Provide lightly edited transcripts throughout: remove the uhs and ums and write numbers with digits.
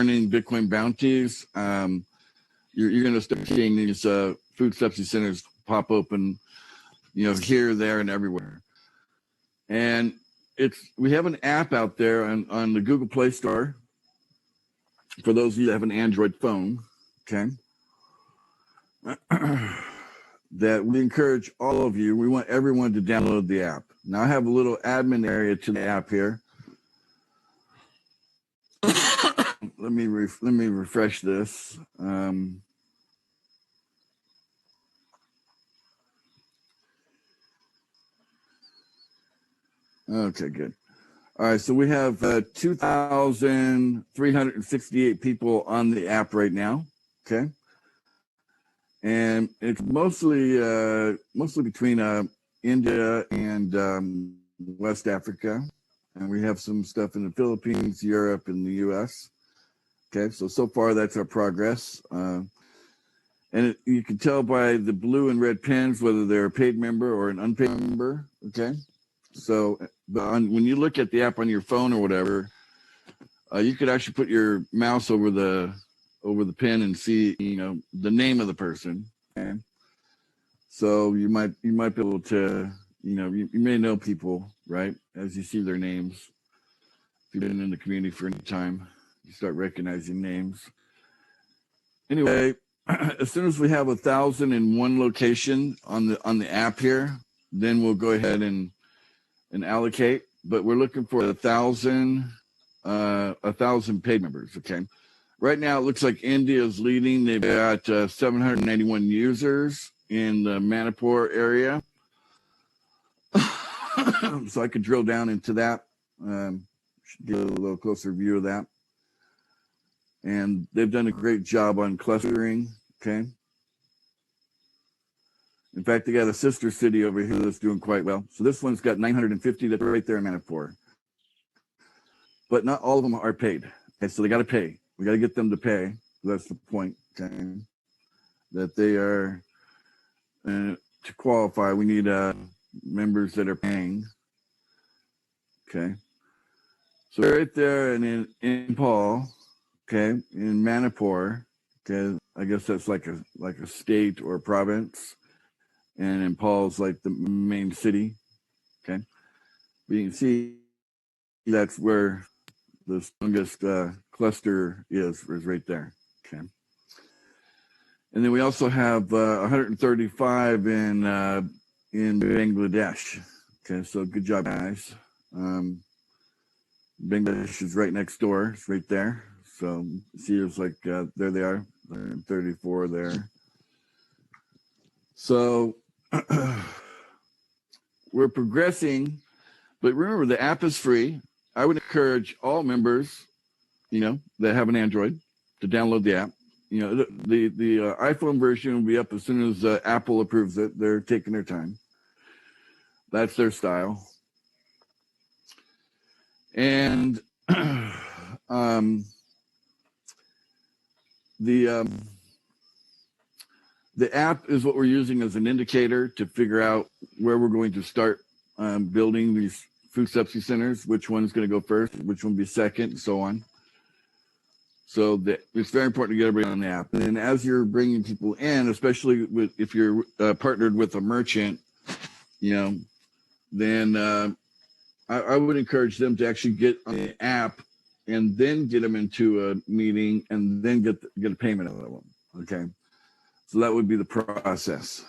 earning Bitcoin bounties, you're going to start seeing these food subsidy centers pop open, here, there, and everywhere. And we have an app out there on the Google Play Store for those of you that have an Android phone, okay? That we encourage all of you. We want everyone to download the app. Now I have a little admin area to the app here. Let me refresh this. Okay, good. All right, so we have 2,368 people on the app right now. Okay, and it's mostly between India and West Africa, and we have some stuff in the Philippines, Europe, and the U.S. Okay, so far that's our progress, and you can tell by the blue and red pins whether they're a paid member or an unpaid member. Okay. So when you look at the app on your phone or whatever, you could actually put your mouse over the pin and see, the name of the person. Okay? So you might be able to, you may know people, right? As you see their names. If you've been in the community for any time, you start recognizing names. Anyway, as soon as we have 1,000 in one location on the app here, then we'll go ahead and allocate, but we're looking for 1,000 paid members. Okay, right now it looks like India is leading. They've got 791 users in the Manipur area. So I could drill down into that, get a little closer view of that. And they've done a great job on clustering. Okay. In fact, they got a sister city over here that's doing quite well. So this one's got 950 that's right there in Manipur. But not all of them are paid. Okay, so they got to pay. We got to get them to pay. That's the point. Okay, that they are to qualify. We need members that are paying. Okay, so right there and in Paul, okay, in Manipur, okay, I guess that's like a state or a province. And Paul's like the main city, okay? But you can see that's where the strongest cluster is right there, okay? And then we also have 135 in Bangladesh, okay? So good job, guys. Bangladesh is right next door, it's right there. So see, it's like there they are, 34 there. So we're progressing, but remember the app is free. I would encourage all members, that have an Android to download the app. The iPhone version will be up as soon as Apple approves it. They're taking their time. That's their style. And the app is what we're using as an indicator to figure out where we're going to start building these food subsidy centers, which one's going to go first, which one will be second, and so on. So it's very important to get everybody on the app. And as you're bringing people in, especially if you're partnered with a merchant, then I would encourage them to actually get on the app and then get them into a meeting and then get a payment out of them, okay? So that would be the process.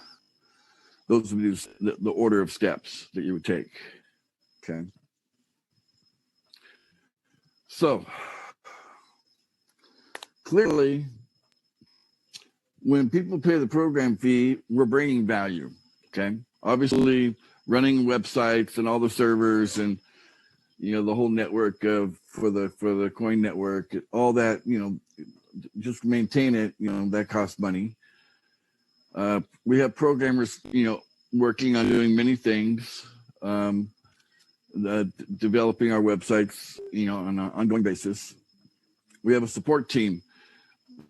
Those would be the order of steps that you would take, okay? So clearly, when people pay the program fee, we're bringing value, okay? Obviously, running websites and all the servers and, the whole network for the coin network, all that, just maintain it, that costs money. We have programmers, working on doing many things, developing our websites, on an ongoing basis. We have a support team.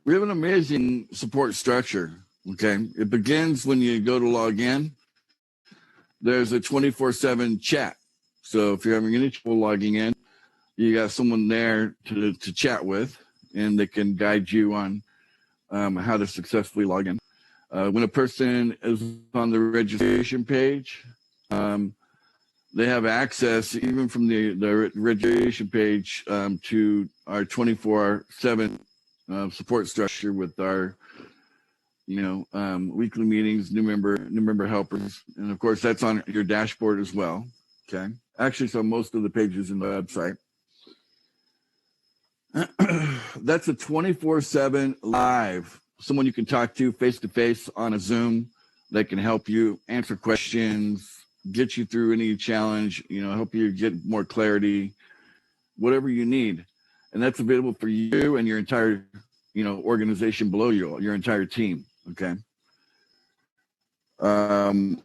We have an amazing support structure, okay? It begins when you go to log in. There's a 24/7 chat. So if you're having any trouble logging in, you got someone there to chat with. and they can guide you on how to successfully log in. When a person is on the registration page, they have access even from the registration page to our 24/7 support structure with our weekly meetings, new member helpers, and of course that's on your dashboard as well. Okay, actually, so most of the pages in the website. That's a 24/7 live, someone you can talk to face on a Zoom that can help you answer questions, get you through any challenge, help you get more clarity, whatever you need. And that's available for you and your entire, organization below you, your entire team. Okay. One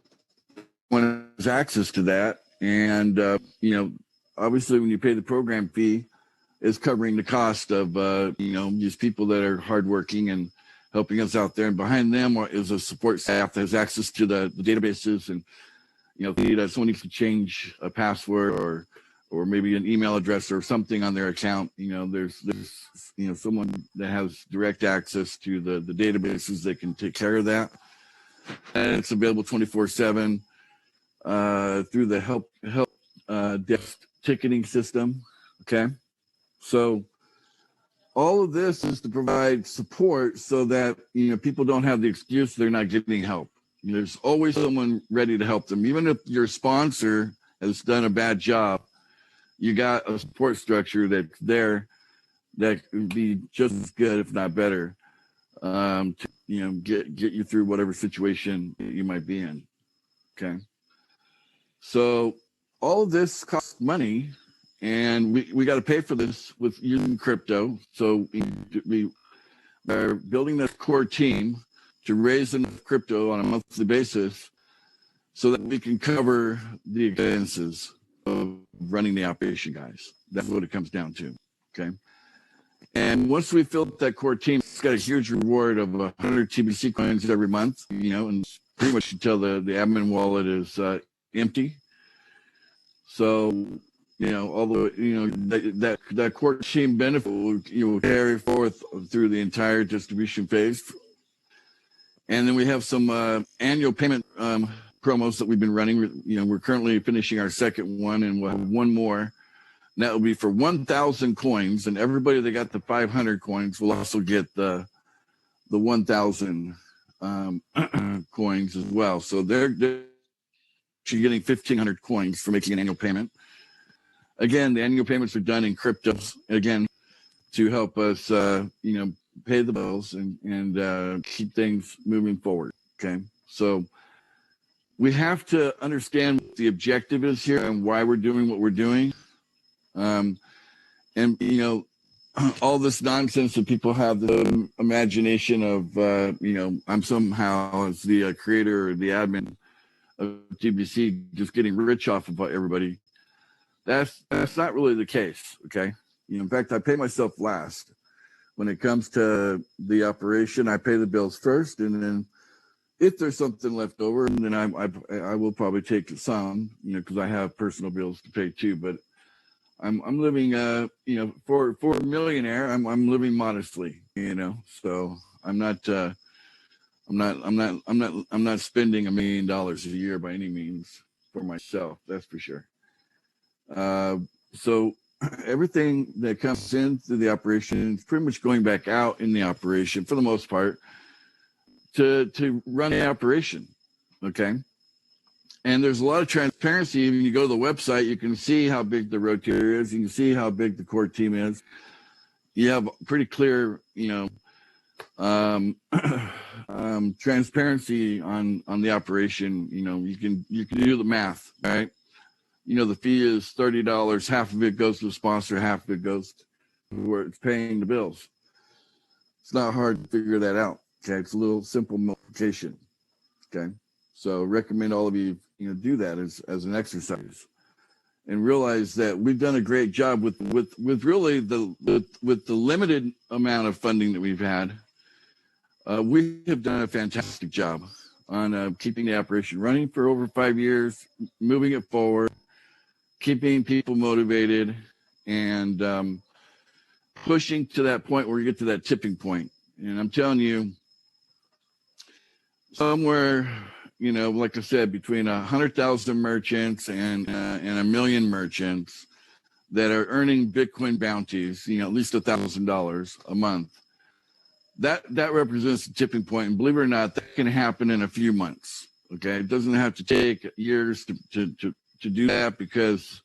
has access to that. And, obviously when you pay the program fee, is covering the cost of, these people that are hardworking and helping us out there. And behind them is a support staff that has access to the databases. And, if someone needs to change a password or maybe an email address or something on their account, there's someone that has direct access to the databases that can take care of that. And it's available 24/7 through the help desk ticketing system. Okay. So all of this is to provide support so that, people don't have the excuse they're not getting help. There's always someone ready to help them. Even if your sponsor has done a bad job, you got a support structure that's there that can be just as good, if not better, to, get you through whatever situation you might be in. Okay. So all of this costs money. And we got to pay for this with using crypto. So we are building this core team to raise enough crypto on a monthly basis so that we can cover the expenses of running the operation, guys. That's what it comes down to. Okay. And once we fill that core team, it's got a huge reward of 100 TBC coins every month, and pretty much until the admin wallet is empty. So, although, that core team benefit will carry forth through the entire distribution phase. And then we have some annual payment promos that we've been running. We're currently finishing our second one, and we'll have one more. And that will be for 1,000 coins. And everybody that got the 500 coins will also get the 1,000 coins as well. So they're actually getting 1,500 coins for making an annual payment. Again, the annual payments are done in crypto, again, to help us, pay the bills and keep things moving forward. Okay. So we have to understand what the objective is here and why we're doing what we're doing. And, all this nonsense that people have the imagination of, I'm somehow as the creator or the admin of TBC just getting rich off of everybody. That's not really the case. Okay. In fact, I pay myself last. When it comes to the operation, I pay the bills first, and then if there's something left over, then I will probably take some, because I have personal bills to pay too. But I'm living, for a millionaire, I'm living modestly, So I'm not spending $1 million a year by any means for myself. That's for sure. So everything that comes in through the operation is pretty much going back out in the operation for the most part to run the operation. Okay. And there's a lot of transparency. When you go to the website, you can see how big the rotator is. You can see how big the core team is. You have pretty clear, transparency on the operation. You can do the math, right? The fee is $30. Half of it goes to the sponsor, half of it goes to where it's paying the bills. It's not hard to figure that out. Okay. It's a little simple multiplication. Okay. So recommend all of you, do that as an exercise and realize that we've done a great job with really with the limited amount of funding that we've had. We have done a fantastic job on keeping the operation running for over 5 years, moving it forward, keeping people motivated, and pushing to that point where you get to that tipping point. And I'm telling you, somewhere, like I said, between 100,000 merchants and 1,000,000 merchants that are earning Bitcoin bounties, at least $1,000 a month. That represents a tipping point, and believe it or not, that can happen in a few months. Okay, it doesn't have to take years to do that, because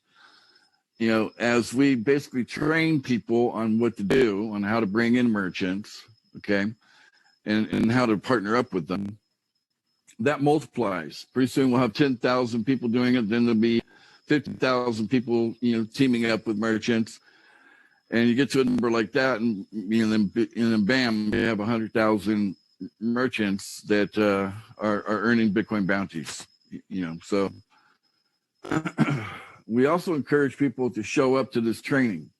as we basically train people on what to do, on how to bring in merchants, okay, and how to partner up with them, that multiplies. Pretty soon we'll have 10,000 people doing it. Then there'll be 50,000 people, teaming up with merchants. And you get to a number like that, and then bam, you have 100,000 merchants that are earning Bitcoin bounties. So we also encourage people to show up to this training.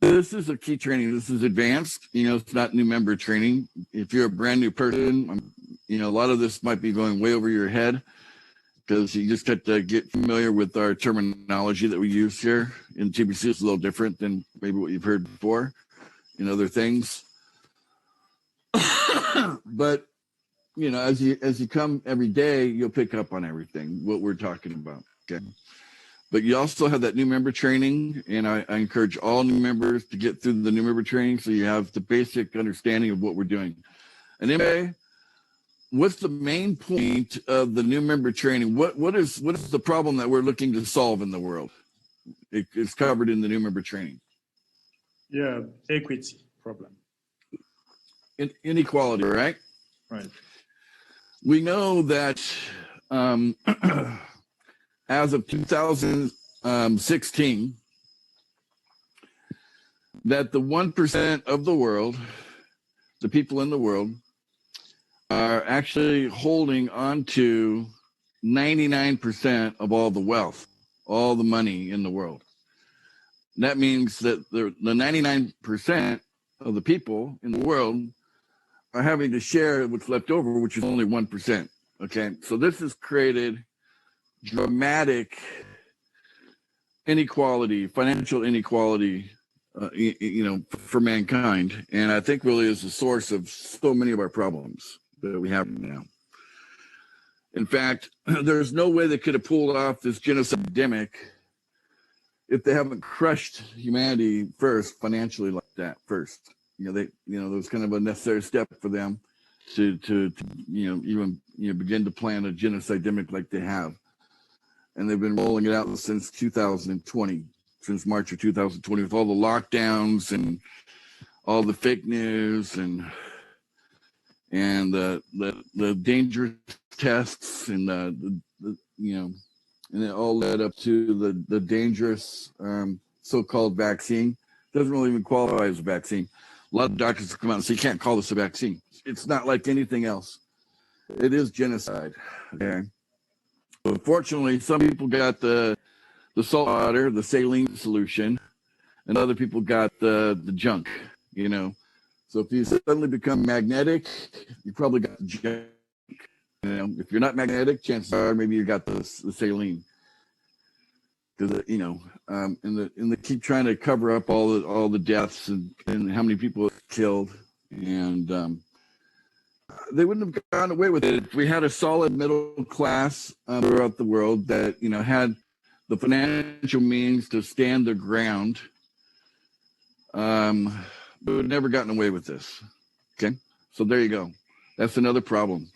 This is a key training. This is advanced. It's not new member training. If you're a brand new person, a lot of this might be going way over your head, because you just have to get familiar with our terminology that we use here in TBC. It's a little different than maybe what you've heard before in other things. But as you come every day, you'll pick up on everything what we're talking about. Okay. But you also have that new member training, and I encourage all new members to get through the new member training, so you have the basic understanding of what we're doing. And anyway, what's the main point of the new member training? What is the problem that we're looking to solve in the world? It's covered in the new member training. Yeah, equity problem. Inequality, right? Right. We know that as of 2016, that the 1% of the world, the people in the world, are actually holding on to 99% of all the wealth, all the money in the world. And that means that the 99% of the people in the world are having to share what's left over, which is only 1%. Okay, so this has created dramatic inequality, financial inequality, for mankind, and I think really is the source of so many of our problems that we have now. In fact, there's no way they could have pulled off this genocide epidemic if they haven't crushed humanity first, financially, like that first. There was kind of a necessary step for them to even begin to plan a genocide epidemic like they have. And they've been rolling it out since 2020, since March of 2020, with all the lockdowns and all the fake news and the dangerous tests, and and it all led up to the dangerous so-called vaccine. Doesn't really even qualify as a vaccine. A lot of doctors come out and say, you can't call this a vaccine. It's not like anything else. It is genocide. Okay. Unfortunately, some people got the salt water, the saline solution, and other people got the junk, So if you suddenly become magnetic, you probably got the junk. If you're not magnetic, chances are maybe you got the saline. Because and they keep trying to cover up all the deaths and how many people are killed, and they wouldn't have gone away with it if we had a solid middle class throughout the world that had the financial means to stand their ground. We would have never gotten away with this. Okay, so there you go. That's another problem.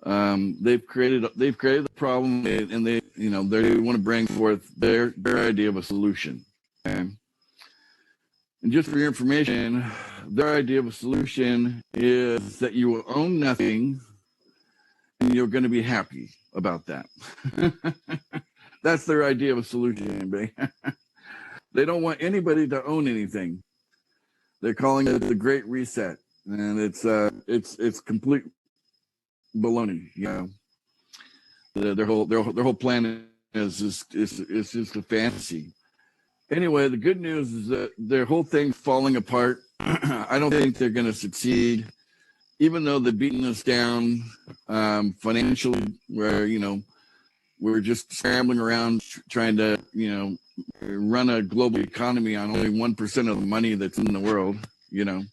They've created the problem, and they want to bring forth their idea of a solution. Okay? And just for your information, their idea of a solution is that you will own nothing and you're going to be happy about that. That's their idea of a solution, baby. They don't want anybody to own anything. They're calling it the Great Reset, and it's complete baloney. Their whole plan is just a fantasy. Anyway, the good news is that their whole thing's falling apart. I don't think they're going to succeed, even though they've beaten us down financially, where we're just scrambling around trying to run a global economy on only 1% of the money that's in the world, you know.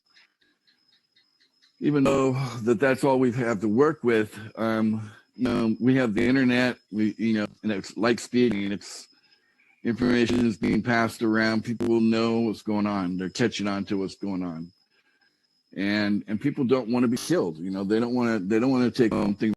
Even though that's all we have to work with, you know, we have the internet, you know, and it's light speed, and it's information is being passed around. People will know what's going on. They're catching on to what's going on. And people don't want to be killed. You know, they don't want to take something